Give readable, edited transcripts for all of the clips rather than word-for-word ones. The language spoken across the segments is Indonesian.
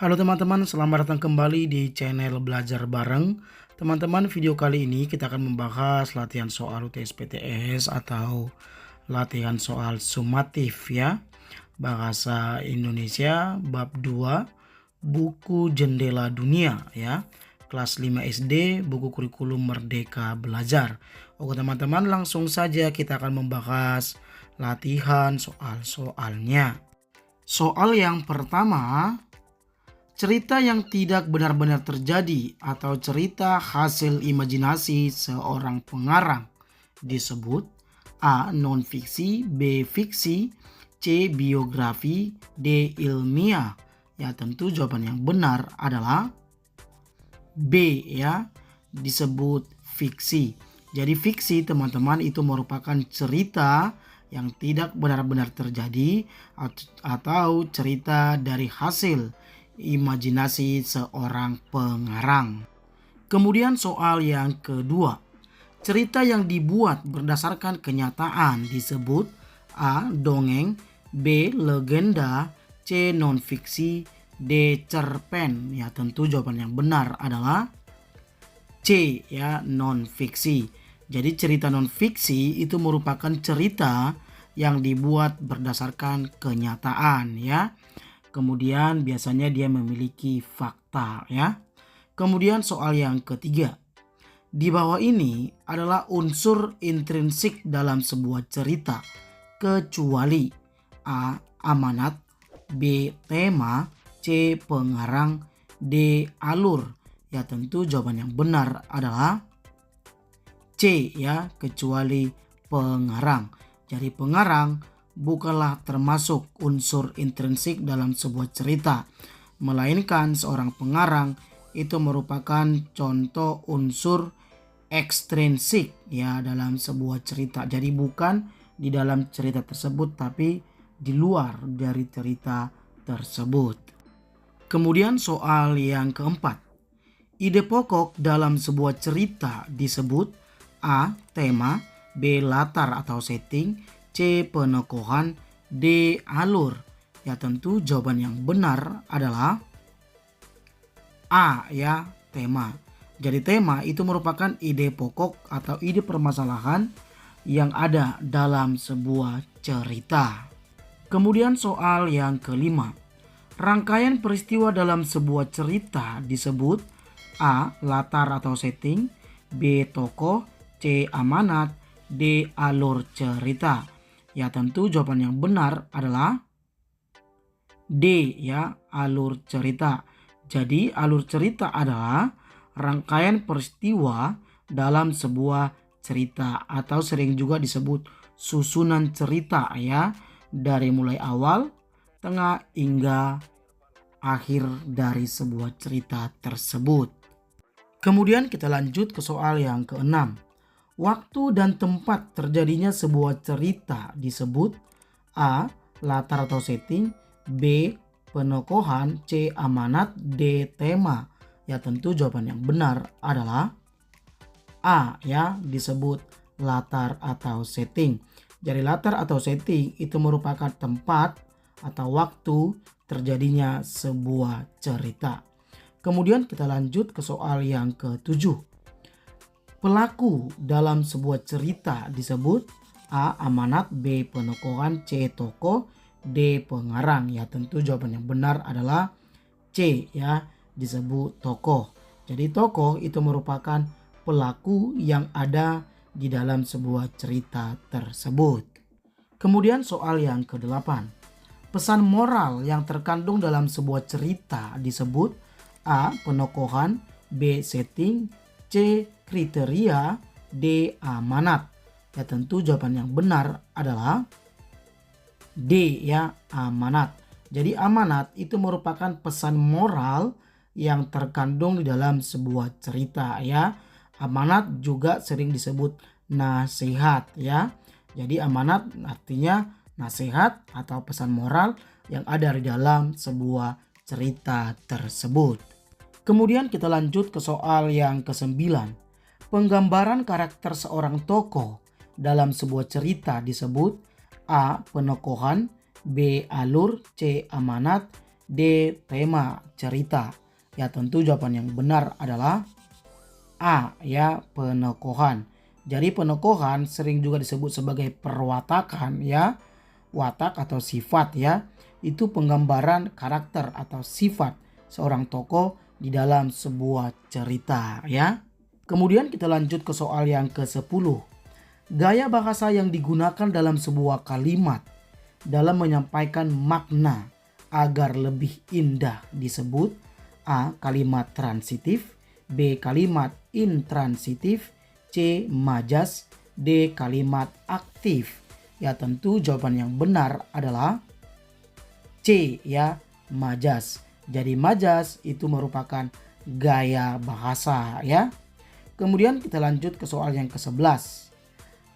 Halo teman-teman, selamat datang kembali di channel Belajar Bareng. Teman-teman, video kali ini kita akan membahas latihan soal UTS PTS atau latihan soal sumatif ya. Bahasa Indonesia bab 2, buku Jendela Dunia ya. Kelas 5 SD, buku kurikulum Merdeka Belajar. Oke teman-teman, langsung saja kita akan membahas latihan soal-soalnya. Soal yang pertama, cerita yang tidak benar-benar terjadi atau cerita hasil imajinasi seorang pengarang disebut A. Non-fiksi, B. Fiksi, C. Biografi, D. Ilmiah. Ya tentu jawaban yang benar adalah B ya, disebut fiksi. Jadi fiksi teman-teman itu merupakan cerita yang tidak benar-benar terjadi atau cerita dari hasil imajinasi seorang pengarang. Kemudian soal yang kedua, cerita yang dibuat berdasarkan kenyataan disebut A. Dongeng, B. Legenda, C. Non-fiksi, D. Cerpen. Ya tentu jawaban yang benar adalah C ya, non-fiksi. Jadi cerita non-fiksi itu merupakan cerita yang dibuat berdasarkan kenyataan ya. Kemudian biasanya dia memiliki fakta ya. Kemudian soal yang ketiga. Di bawah ini adalah unsur intrinsik dalam sebuah cerita kecuali A. Amanat, B. Tema, C. Pengarang, D. Alur. Ya tentu jawaban yang benar adalah C ya, kecuali pengarang. Jadi pengarang bukanlah termasuk unsur intrinsik dalam sebuah cerita, melainkan seorang pengarang itu merupakan contoh unsur ekstrinsik ya dalam sebuah cerita. Jadi bukan di dalam cerita tersebut tapi di luar dari cerita tersebut. Kemudian soal yang keempat. Ide pokok dalam sebuah cerita disebut A. Tema, B. Latar atau setting, C. Penokohan, D. Alur. Ya tentu jawaban yang benar adalah A ya, tema. Jadi tema itu merupakan ide pokok atau ide permasalahan yang ada dalam sebuah cerita. Kemudian soal yang kelima. Rangkaian peristiwa dalam sebuah cerita disebut A. Latar atau setting, B. Tokoh, C. Amanat, D. Alur cerita. Ya tentu jawaban yang benar adalah D ya, alur cerita. Jadi alur cerita adalah rangkaian peristiwa dalam sebuah cerita atau sering juga disebut susunan cerita ya, dari mulai awal, tengah hingga akhir dari sebuah cerita tersebut. Kemudian kita lanjut ke soal yang keenam. Waktu dan tempat terjadinya sebuah cerita disebut A. Latar atau setting, B. Penokohan, C. Amanat, D. Tema. Ya tentu jawaban yang benar adalah A ya, disebut latar atau setting. Jadi latar atau setting itu merupakan tempat atau waktu terjadinya sebuah cerita. Kemudian kita lanjut ke soal yang ketujuh. Pelaku dalam sebuah cerita disebut A. Amanat, B. Penokohan, C. Tokoh, D. Pengarang. Ya tentu jawaban yang benar adalah C ya, disebut tokoh. Jadi tokoh itu merupakan pelaku yang ada di dalam sebuah cerita tersebut. Kemudian soal yang kedelapan. Pesan moral yang terkandung dalam sebuah cerita disebut A. Penokohan, B. Setting, C. Kriteria, D. Amanat. Ya tentu jawaban yang benar adalah D ya, amanat. Jadi amanat itu merupakan pesan moral yang terkandung di dalam sebuah cerita ya. Amanat juga sering disebut nasihat ya. Jadi amanat artinya nasihat atau pesan moral yang ada di dalam sebuah cerita tersebut. Kemudian kita lanjut ke soal yang kesembilan. Penggambaran karakter seorang tokoh dalam sebuah cerita disebut A. Penokohan, B. Alur, C. Amanat, D. Tema cerita. Ya tentu jawaban yang benar adalah A, ya, penokohan. Jadi penokohan sering juga disebut sebagai perwatakan, ya. Watak atau sifat, ya. Itu penggambaran karakter atau sifat seorang tokoh di dalam sebuah cerita, ya. Kemudian kita lanjut ke soal yang ke-10. Gaya bahasa yang digunakan dalam sebuah kalimat dalam menyampaikan makna agar lebih indah disebut A. Kalimat transitif, B. Kalimat intransitif, C. Majas, D. Kalimat aktif. Ya tentu jawaban yang benar adalah C, ya, majas. Jadi majas itu merupakan gaya bahasa, ya. Kemudian kita lanjut ke soal yang ke-11.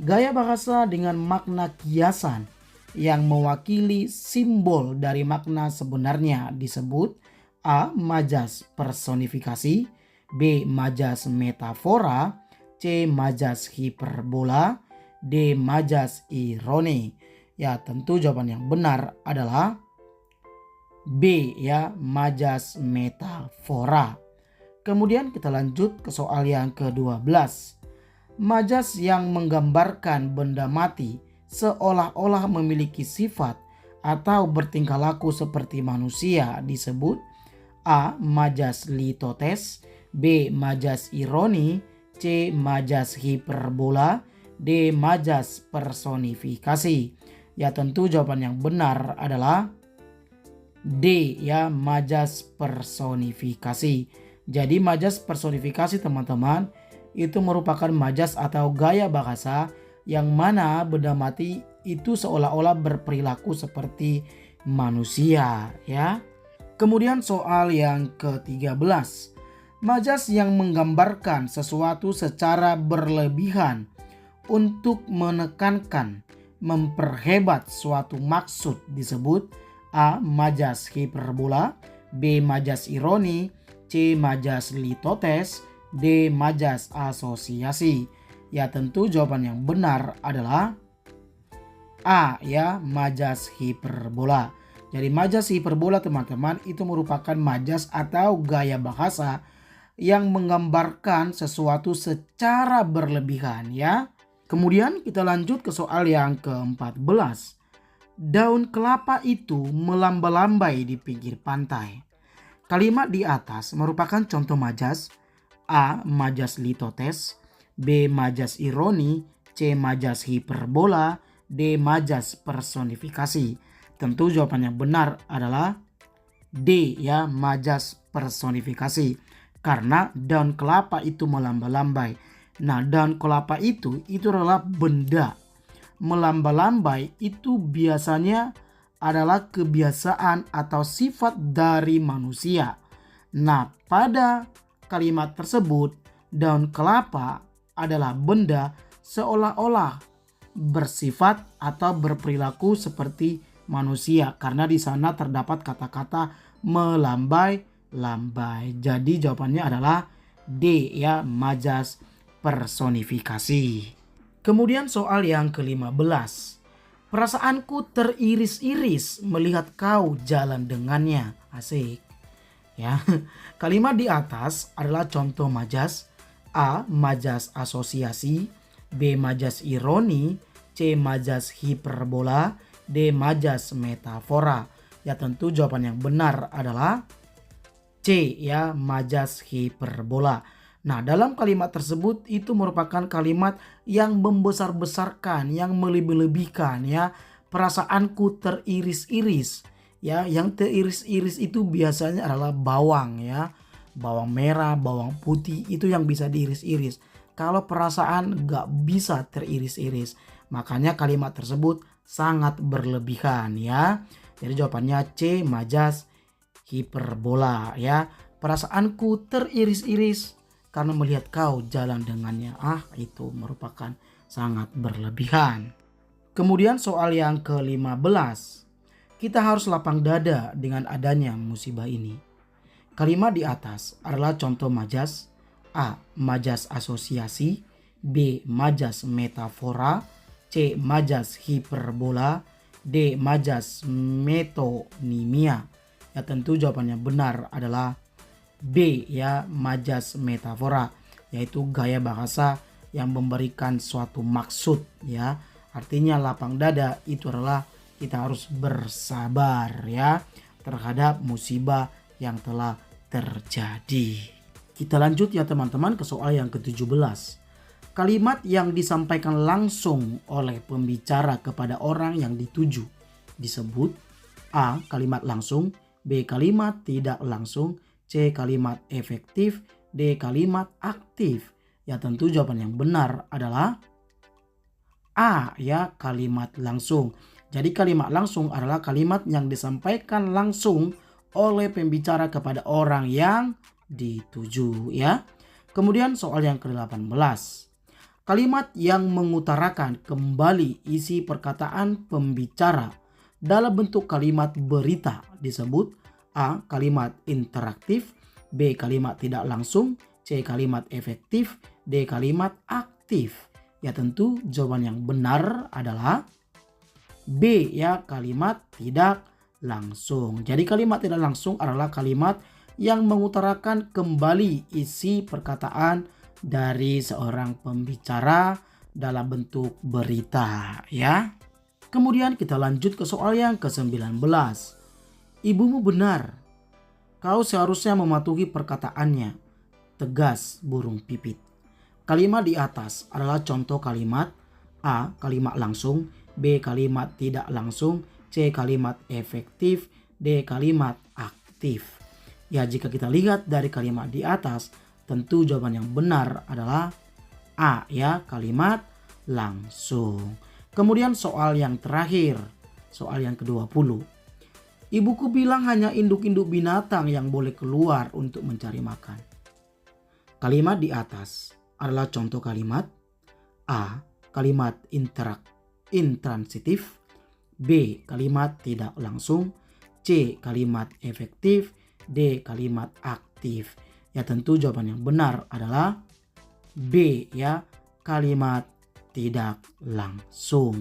Gaya bahasa dengan makna kiasan yang mewakili simbol dari makna sebenarnya disebut A. Majas personifikasi, B. Majas metafora, C. Majas hiperbola, D. Majas ironi. Ya tentu jawaban yang benar adalah B, ya, majas metafora. Kemudian kita lanjut ke soal yang ke-12. Majas yang menggambarkan benda mati seolah-olah memiliki sifat atau bertingkah laku seperti manusia disebut A. Majas litotes, B. Majas ironi, C. Majas hiperbola, D. Majas personifikasi. Ya tentu jawaban yang benar adalah D, ya, majas personifikasi. Jadi majas personifikasi teman-teman itu merupakan majas atau gaya bahasa yang mana benda mati itu seolah-olah berperilaku seperti manusia, ya. Kemudian soal yang ke-13. Majas yang menggambarkan sesuatu secara berlebihan untuk menekankan, memperhebat suatu maksud disebut A. Majas hiperbola, B. Majas ironi, C. Majas litotes, D. Majas asosiasi. Ya tentu jawaban yang benar adalah A, ya, majas hiperbola. Jadi majas hiperbola teman-teman itu merupakan majas atau gaya bahasa yang menggambarkan sesuatu secara berlebihan, ya. Kemudian kita lanjut ke soal yang ke-14. Daun kelapa itu melambai-lambai di pinggir pantai. Kalimat di atas merupakan contoh majas. A. Majas litotes, B. Majas ironi, C. Majas hiperbola, D. Majas personifikasi. Tentu jawaban yang benar adalah D, ya, majas personifikasi. Karena daun kelapa itu melambai-lambai. Nah, daun kelapa itu adalah benda. Melambai-lambai itu biasanya adalah kebiasaan atau sifat dari manusia. Nah, pada kalimat tersebut daun kelapa adalah benda seolah-olah bersifat atau berperilaku seperti manusia karena di sana terdapat kata-kata melambai-lambai. Jadi jawabannya adalah D, ya, majas personifikasi. Kemudian soal yang ke-15. Perasaanku teriris-iris melihat kau jalan dengannya. Asik. Ya. Kalimat di atas adalah contoh majas. A. Majas asosiasi, B. Majas ironi, C. Majas hiperbola, D. Majas metafora. Ya tentu jawaban yang benar adalah C, ya, majas hiperbola. Nah, dalam kalimat tersebut itu merupakan kalimat yang membesar-besarkan, yang melebih-lebihkan, ya. Perasaanku teriris-iris, ya. Yang teriris-iris itu biasanya adalah bawang, ya. Bawang merah, bawang putih itu yang bisa diiris-iris. Kalau perasaan nggak bisa teriris-iris. Makanya kalimat tersebut sangat berlebihan, ya. Jadi jawabannya C, majas hiperbola, ya. Perasaanku teriris-iris karena melihat kau jalan dengannya. Itu merupakan sangat berlebihan. Kemudian soal yang ke-15. Kita harus lapang dada dengan adanya musibah ini. Kalimat di atas adalah contoh majas. A. Majas asosiasi, B. Majas metafora, C. Majas hiperbola, D. Majas metonimia. Ya tentu jawabannya benar adalah B ya, majas metafora, yaitu gaya bahasa yang memberikan suatu maksud ya. Artinya lapang dada itu adalah kita harus bersabar ya terhadap musibah yang telah terjadi. Kita lanjut ya teman-teman ke soal yang ke-17. Kalimat yang disampaikan langsung oleh pembicara kepada orang yang dituju disebut A. Kalimat langsung, B. Kalimat tidak langsung, C. Kalimat efektif, D. Kalimat aktif. Ya tentu jawaban yang benar adalah A ya, kalimat langsung. Jadi kalimat langsung adalah kalimat yang disampaikan langsung oleh pembicara kepada orang yang dituju ya. Kemudian soal yang ke-18. Kalimat yang mengutarakan kembali isi perkataan pembicara dalam bentuk kalimat berita disebut A. Kalimat interaktif, B. Kalimat tidak langsung, C. Kalimat efektif, D. Kalimat aktif. Ya tentu jawaban yang benar adalah B ya, kalimat tidak langsung. Jadi kalimat tidak langsung adalah kalimat yang mengutarakan kembali isi perkataan dari seorang pembicara dalam bentuk berita ya. Kemudian kita lanjut ke soal yang ke-19. Ibumu benar. Kau seharusnya mematuhi perkataannya. Tegas burung pipit. Kalimat di atas adalah contoh kalimat A. Kalimat langsung, B. Kalimat tidak langsung, C. Kalimat efektif, D. Kalimat aktif. Ya jika kita lihat dari kalimat di atas, tentu jawaban yang benar adalah A ya, kalimat langsung. Kemudian soal yang terakhir, soal yang ke-20. Ibuku bilang hanya induk-induk binatang yang boleh keluar untuk mencari makan. Kalimat di atas adalah contoh kalimat A. Kalimat intransitif, B. Kalimat tidak langsung, C. Kalimat efektif, D. Kalimat aktif. Ya tentu jawaban yang benar adalah B ya, kalimat tidak langsung.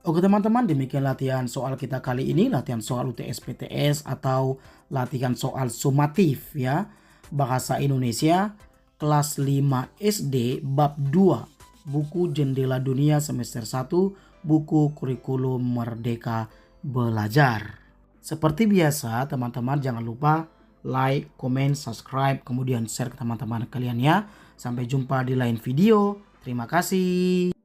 Oke teman-teman, demikian latihan soal kita kali ini, latihan soal UTS PTS atau latihan soal sumatif ya, bahasa Indonesia kelas 5 SD bab 2. Buku Jendela Dunia semester 1, buku kurikulum Merdeka Belajar. Seperti biasa teman-teman jangan lupa like, comment, subscribe, kemudian share ke teman-teman kalian ya. Sampai jumpa di lain video. Terima kasih.